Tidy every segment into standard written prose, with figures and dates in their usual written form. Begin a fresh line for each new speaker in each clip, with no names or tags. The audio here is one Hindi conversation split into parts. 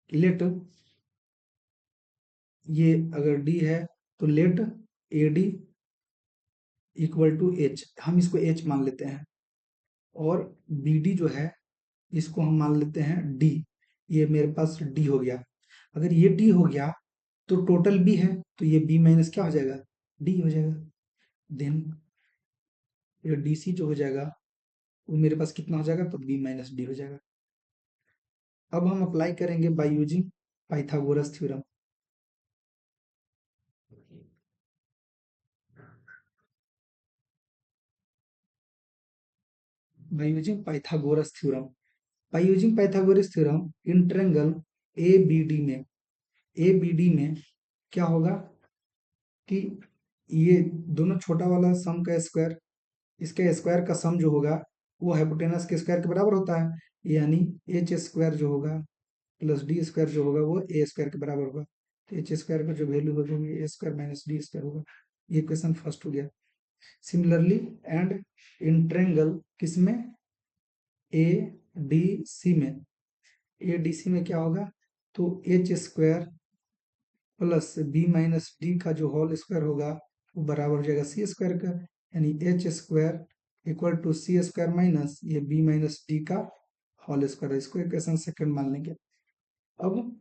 लेट ये अगर डी है तो let A D equal to H, हम इसको एच मान लेते हैं, और बी डी जो है इसको हम मान लेते हैं डी। ये मेरे पास डी हो गया। अगर ये डी हो गया तो टोटल बी है, तो ये बी माइनस क्या हो जाएगा, डी हो जाएगा। देन ये डी सी जो हो जाएगा वो मेरे पास कितना हो जाएगा, तो बी माइनस डी हो जाएगा। अब हम अप्लाई करेंगे by using Pythagoras theorem. By using Pythagoras theorem, by using Pythagoras theorem in triangle A B D में, ए बी डी में क्या होगा कि ये दोनों छोटा वाला सम का स्क्वायर, इसके स्क्वायर का सम जो होगा वो हाइपोटेनस के स्क्वायर के बराबर होता है, यानी एच स्क्वायर जो होगा प्लस डी स्क्वायर जो होगा वो ए स्क्वायर के बराबर होगा। तो एच स्क्वायर का जो वैल्यू होगा ए स्क्वायर माइनस डी स्क्वायर होगा। ये क्वेश्चन फर्स्ट हो गया। सिमिलरली एंड इन ट्रायंगल किसमें, ए डी सी में, ए डी सी में क्या होगा, तो H square plus B minus D का जो होल स्क्वायर होगा वो बराबर हो जाएगा सी स्क्वायर का, यानी H square equal to C square minus ये बी माइनस डी का होल स्क्वायर है। इसको इक्वेशन सेकंड मान लेंगे। अब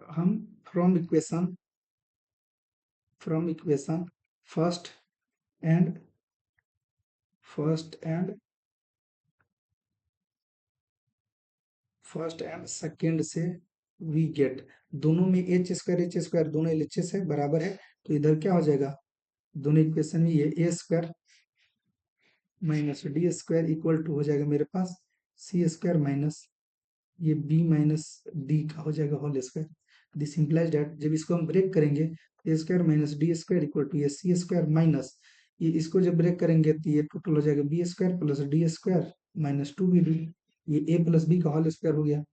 हम from equation first and first and second से वी गेट, दोनों में एच स्क्वायर दोनों एलएचएस है बराबर है, तो इधर क्या हो जाएगा, दोनों इक्वेशन में ये A square minus D square equal to हो जाएगा मेरे पास सी स्क्वायर माइनस ये बी माइनस डी का हो जाएगा whole square. This implies that जब इसको हम ब्रेक करेंगे तो A square minus D square equal to ये सी स्क्वायर माइनस ये, इसको जब ब्रेक करेंगे तो ये टोटल हो जाएगा B square plus D square minus two B D, ये ए प्लस बी का होल स्क्वायर हो गया।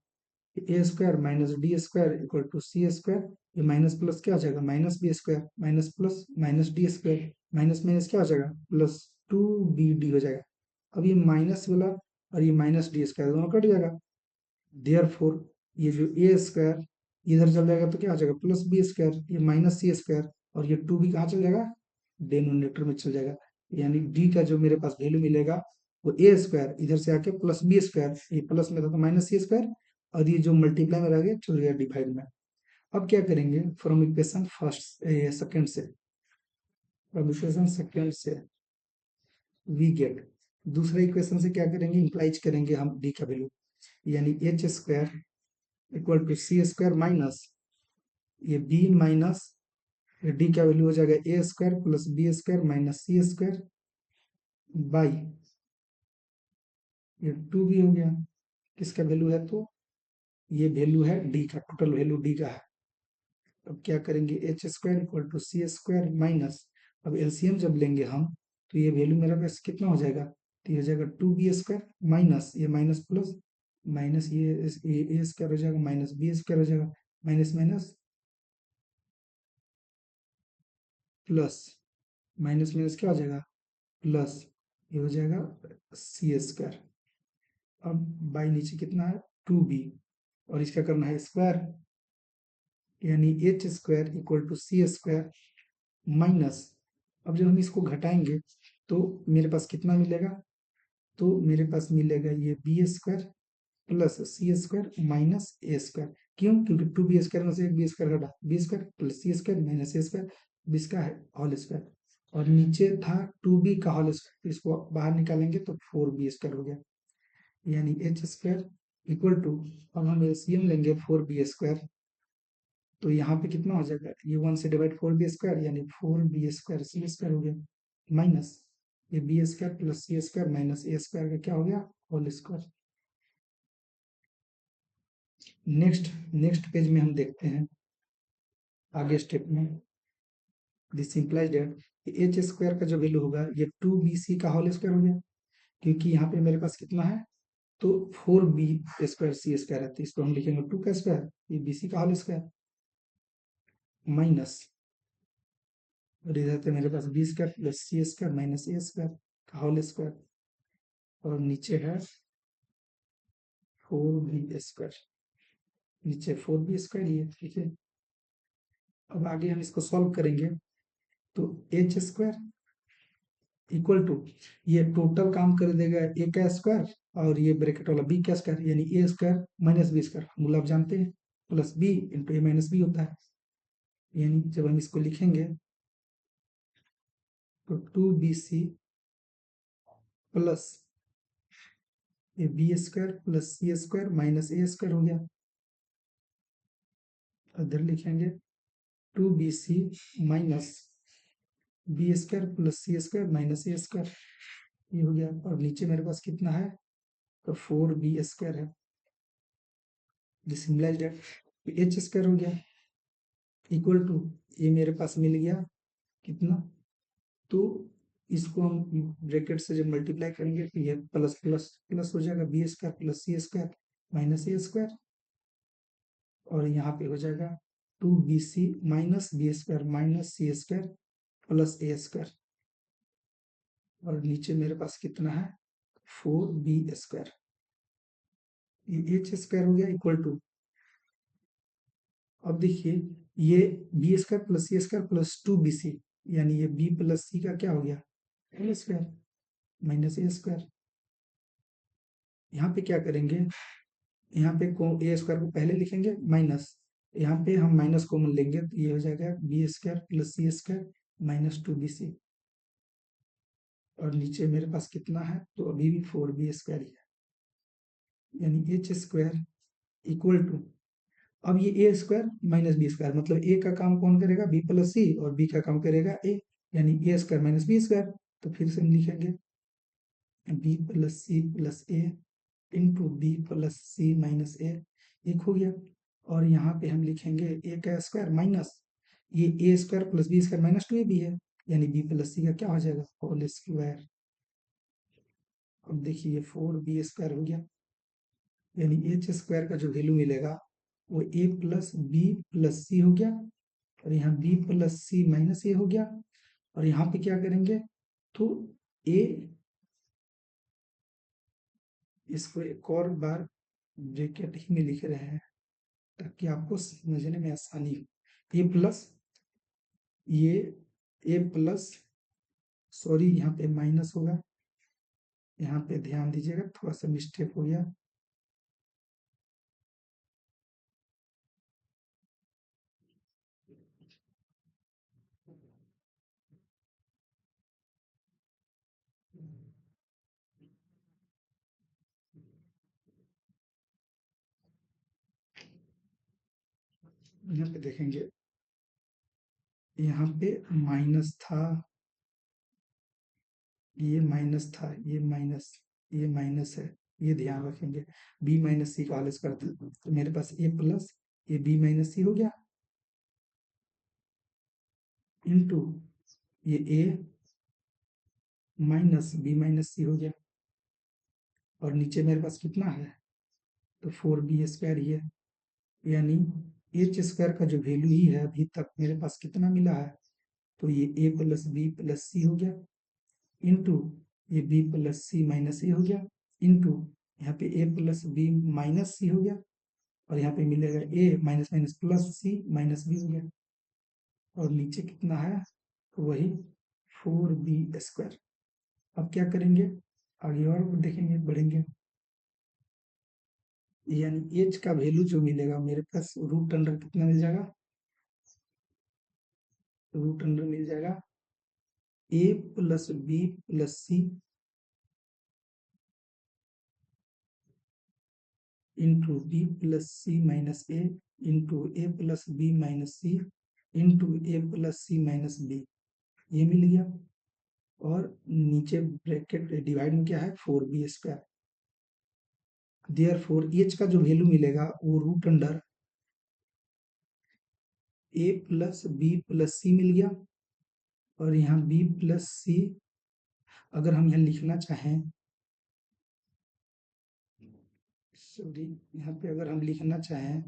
A square minus D square equal to C square, ये माइनस प्लस क्या हो जाएगा minus B square minus plus minus D square minus minus क्या हो जाएगा प्लस टू बी डी हो जाएगा। अब ये माइनस वाला और ये माइनस डी स्क्वायर दोनों कट जाएगा, देयरफॉर ये जो ए स्क्वायर इधर चल जाएगा तो क्या हो जाएगा प्लस बी स्क्वायर, ये माइनस सी स्क्वायर और ये टू बी कहाँ चल जाएगा डिनोमिनेटर में चल जाएगा, यानी डी का जो मेरे पास वैल्यू मिलेगा वो ए स्क्वायर इधर से आके प्लस बी स्क्वायर, ये प्लस में था तो माइनस सी स्क्वायर, और ये जो मल्टीप्लाई में रह गया चल गया डिवाइड में। अब क्या करेंगे फ्रॉम इक्वेशन फर्स्ट सेकंड से, फ्रॉम इक्वेशन सेकंड से वी गेट, दूसरे इक्वेशन से क्या करेंगे इंप्लाइज करेंगे हम डी का वैल्यू, यानी H square equal to C square minus ये बी माइनस डी का वैल्यू हो जाएगा A square plus B square minus C square by ये टू बी हो गया, किसका वैल्यू है तो ये वैल्यू है डी का, टोटल वैल्यू डी का है। अब क्या करेंगे H square equal to C square minus, अब एलसीएम जब लेंगे हम तो ये वैल्यू मेरा पास कितना हो जाएगा, तो ये हो जाएगा टू बी स्क्वायर माइनस ये माइनस प्लस माइनस ये ए स्क्वायर हो जाएगा माइनस बी स्क्वायर हो जाएगा minus minus plus minus minus क्या हो जाएगा प्लस ये हो जाएगा सी स्क्वायर। अब बाई नीचे कितना है टू बी और इसका करना है स्क्वायर, यानी H square equal to C square minus, अब जब हम इसको घटाएंगे तो मेरे पास कितना मिलेगा, तो मेरे पास मिलेगा ये बी स्क्वायर प्लस सी स्क्वायर माइनस ए स्क्वायर, क्यों क्योंकि टू बी स्क्वायर में से एक बी स्क्वायर घटा, बी स्क्वायर प्लस सी स्क्वायर माइनस ए स्क्वायर बीस का है होल स्क्वायर, और नीचे था टू बी का होल स्क्वायर, इसको बाहर निकालेंगे तो फोर बी स्क्वायर हो गया, यानी एच स्क्वायर इक्वल टू, अब हम एलसीएम लेंगे फोर बी स्क्वायर, तो यहाँ पे कितना हो जाएगा ये वन से डिवाइड फोर बी स्क्वायर यानी फोर बी स्क्वायर सी स्क्वायर हो गया माइनस ये बी स्क्वायर प्लस सी स्क्वायर माइनस ए स्क्वायर का क्या हो गया होल स्क्वायर। नेक्स्ट पेज में हम देखते हैं आगे स्टेप में, this implies that H square का जो वैल्यू होगा ये टू बी सी का होल स्क्वायर हो गया, क्योंकि यहाँ पे मेरे पास कितना है तो फोर बी स्क्वायर सी स्क्वायर है, तो इसको हम लिखेंगे टू का स्क्वायर ये बी सी का होल स्क्वायर माइनस और इधर तो मेरे पास बी स्क्वायर प्लस सी स्क्वायर माइनस ए स्क्वायर का होल स्क्वायर और नीचे है फोर बी स्क्वायर। नीचे 4b² ही है, ठीक है। अब आगे हम इसको सॉल्व करेंगे, तो h² इक्वल टू, ये टोटल काम कर देगा a का स्क्वायर और ये ब्रैकेट वाला b का स्क्वायर, यानी a² minus b square, formula आप जानते हैं, plus b into a minus b होता है। यानी जब हम इसको लिखेंगे तो 2bc प्लस ये b² plus c² minus a² हो गया। इधर लिखेंगे 2bc minus b² plus c² minus a², ये हो गया। और नीचे मेरे पास कितना है, तो 4b² है, दिस इम्प्लाइज दैट h² हो गया इक्वल टू, ये मेरे पास मिल गया कितना, तो इसको हम ब्रैकेट से जब मल्टीप्लाई करेंगे तो ये प्लस प्लस प्लस हो जाएगा, b² plus c² minus a², और यहाँ पे हो जाएगा 2bc minus b² minus c² plus a², और नीचे मेरे पास कितना है 4b², ये h² हो गया इक्वल टू, अब देखिए ये b² plus c² plus 2bc, यानी ये b प्लस c का क्या हो गया a² माइनस a²। यहाँ पे क्या करेंगे, यहाँ पे a² को पहले लिखेंगे माइनस, यहाँ पे हम माइनस कॉमन लेंगे तो ये हो जाएगा b² plus c² minus 2bc, और नीचे मेरे पास कितना है, तो अभी भी 4b² ही है, यानी h² इक्वल टू, अब ये a² माइनस b², मतलब a का काम कौन करेगा, b प्लस c, और b का काम करेगा a, यानी a² माइनस b²। तो फिर से हम लिखेंगे b plus c plus a into B plus C minus A, एक हो गया। और यहाँ पे हम लिखेंगे a का स्क्वायर माइनस ये a² plus b² minus 2ab है, यानी b प्लस सी का क्या हो जाएगा होल स्क्वायर। अब देखिए 4b² हो गया, यानी h² का जो वैल्यू मिलेगा वो a plus B plus C हो गया, और यहाँ b plus C minus A हो गया। और यहाँ पे क्या करेंगे, तो a, इसको एक और बार ब्रैकेट ही में लिख रहे हैं ताकि आपको समझने में आसानी हो, ए प्लस ये ए प्लस, सॉरी यहाँ पे माइनस होगा, यहाँ पे ध्यान दीजिएगा थोड़ा सा मिस्टेक हो गया, यहाँ पे देखेंगे यहाँ पे माइनस था, ये माइनस था, ये माइनस है, ये ध्यान रखेंगे, b माइनस सी का होल स्क्वायर था, तो मेरे पास a प्लस ये b माइनस सी हो गया इंटू ये a minus b minus C हो गया, और नीचे मेरे पास कितना है, तो 4b² ही है, यानी h² का जो वैल्यू ही है अभी तक मेरे पास कितना मिला है, तो ये a plus B plus C हो गया इंटू ये b plus C minus A हो गया इंटू यहाँ पे a plus B minus C हो गया, और यहाँ पे मिलेगा a minus minus plus C minus B हो गया, और नीचे कितना है, तो वही 4b²। अब क्या करेंगे, आगे और देखेंगे बढ़ेंगे, यानी एच का वैल्यू जो मिलेगा मेरे पास रूट अंडर कितना मिल जाएगा, रूट अंडर मिल जाएगा a plus B plus C into B plus C minus A into A plus B minus C into A plus C minus B, ये मिल गया। और नीचे ब्रैकेट डिवाइड में क्या है 4b², देयरफॉर एच का जो वैल्यू मिलेगा वो root under a plus B plus C मिल गया, और यहाँ b प्लस सी अगर हम यहाँ लिखना चाहें, सॉरी यहाँ पे अगर हम लिखना चाहें,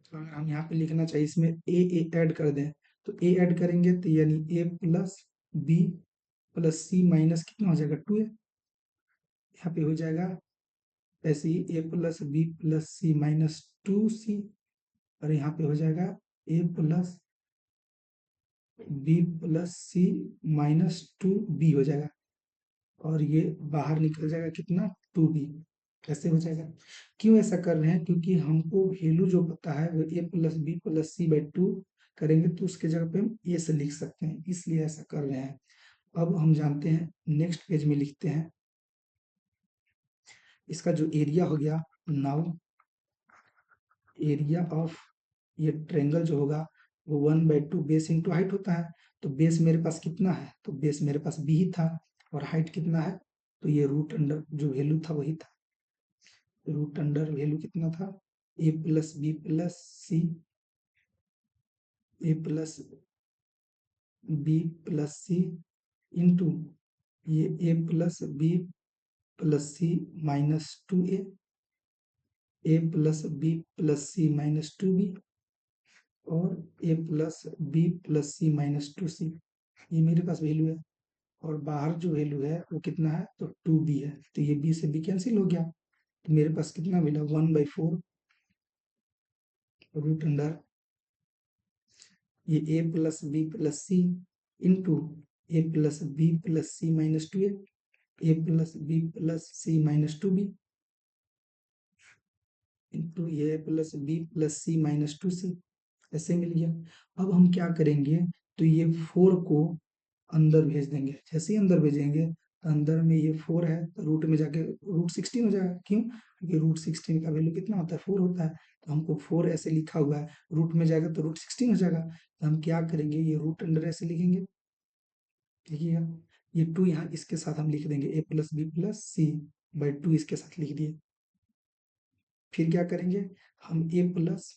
तो अगर हम यहाँ पे लिखना चाहिए इसमें ए ऐड कर दें, तो ए ऐड करेंगे तो यानी a plus B plus C minus कितना हो जाएगा 2a, यहाँ पे हो जाएगा ऐसे ही a plus B plus C minus 2c, और यहाँ पे हो जाएगा a plus B plus C minus 2b हो जाएगा, और ये बाहर निकल जाएगा कितना 2b। कैसे हो जाएगा? क्यों ऐसा कर रहे हैं? क्योंकि हमको वैल्यू जो पता है वो a plus B plus C by 2 करेंगे तो उसके जगह पे हम a से लिख सकते हैं, इसलिए ऐसा कर रहे हैं। अब हम जानते हैं, नेक्स्ट पेज में लिखते हैं इसका जो एरिया हो गया। नाउ एरिया ऑफ ये ट्रायंगल जो होगा वो 1/2 बेस इंटू हाइट होता है। तो बेस मेरे पास कितना है? तो बेस मेरे पास b ही था, और हाइट कितना है? तो ये रूट अंडर जो वैल्यू था वही था, रूट अंडर वैल्यू कितना था? a plus B plus C, A plus B plus C into ये a plus B plus C minus 2a, A plus B plus C minus 2b, और a plus B plus C minus 2c। ये मेरे पास वैल्यू है, और बाहर जो वैल्यू है वो कितना है? तो 2b है, तो ये b से b कैंसिल हो गया, तो मेरे पास कितना मिला? 1/4 रूट अंडर ये a plus B plus C into A plus B plus C minus 2a, A plus B plus C minus 2b into A plus B plus C minus 2c, ऐसे मिल गया। अब हम क्या करेंगे? तो ये 4 को अंदर भेज देंगे, जैसे ही अंदर भेजेंगे तो अंदर में ये 4 है तो रूट में जाके रूट 16 हो जाएगा। क्यों? क्योंकि रूट 16 का वैल्यू कितना होता है? 4 होता है, तो हमको 4 ऐसे लिखा हुआ है, रूट में जाएगा तो रूट 16 हो जाएगा। तो हम क्या करेंगे? ये रूट अंडर ऐसे लिखेंगे, देखिएगा ये 2 यहाँ इसके साथ हम लिख देंगे, A plus B plus C by 2 इसके साथ लिख दिए। फिर क्या करेंगे? हम A plus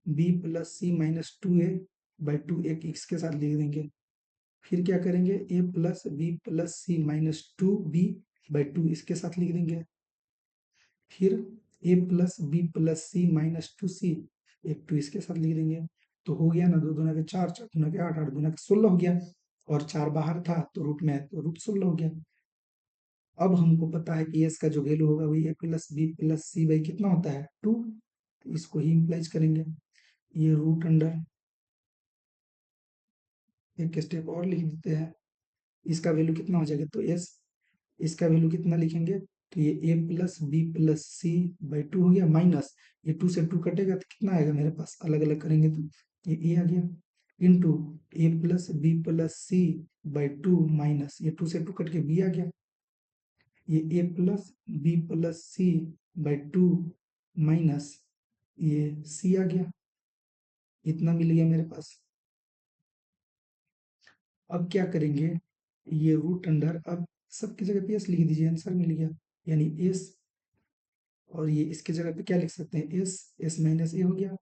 B plus C minus 2a by 2 एक इसके साथ लिख देंगे। फिर क्या करेंगे? A plus B plus C minus 2b by 2 इसके साथ लिख देंगे। फिर A plus B plus C minus 2c, एक 2 इसके साथ लिख देंगे। तो हो गया ना, 2 दूना के 4, 4 दूना के 8, 8 दूना के 16 हो गया, और 4 बाहर था तो रूट में है तो रूट 16 हो गया। अब हमको पता है कि एस का जो वैल्यू होगा वही A plus B plus C by कितना होता है? 2, तो इसको ही इम्प्लाइज करेंगे। ये रूट अंडर एक स्टेप और लिख देते हैं, इसका वैल्यू कितना हो जाएगा? तो एस, इसका वैल्यू कितना लिखेंगे? तो ये A plus B plus C by 2 हो गया, माइनस ये 2 से 2 कटेगा तो कितना आएगा मेरे पास? अलग अलग करेंगे तो ये ए आ गया, into A plus B plus C by 2 minus ये 2 से 2 कट के बी आ गया, ये A plus B plus C by 2 minus ये सी आ गया। इतना मिल गया मेरे पास। अब क्या करेंगे? ये रूट अंडर अब सबकी जगह पे एस लिख दीजिए, आंसर मिल गया, यानी एस, और ये इसके जगह पे क्या लिख सकते हैं? एस, एस माइनस ए हो गया,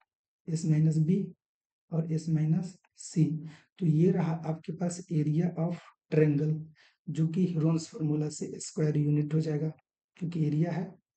एस माइनस बी और एस माइनस सी। तो ये रहा आपके पास एरिया ऑफ ट्रायंगल, जो कि ह्यूरोन्स फार्मूला से स्क्वायर यूनिट हो जाएगा, क्योंकि एरिया है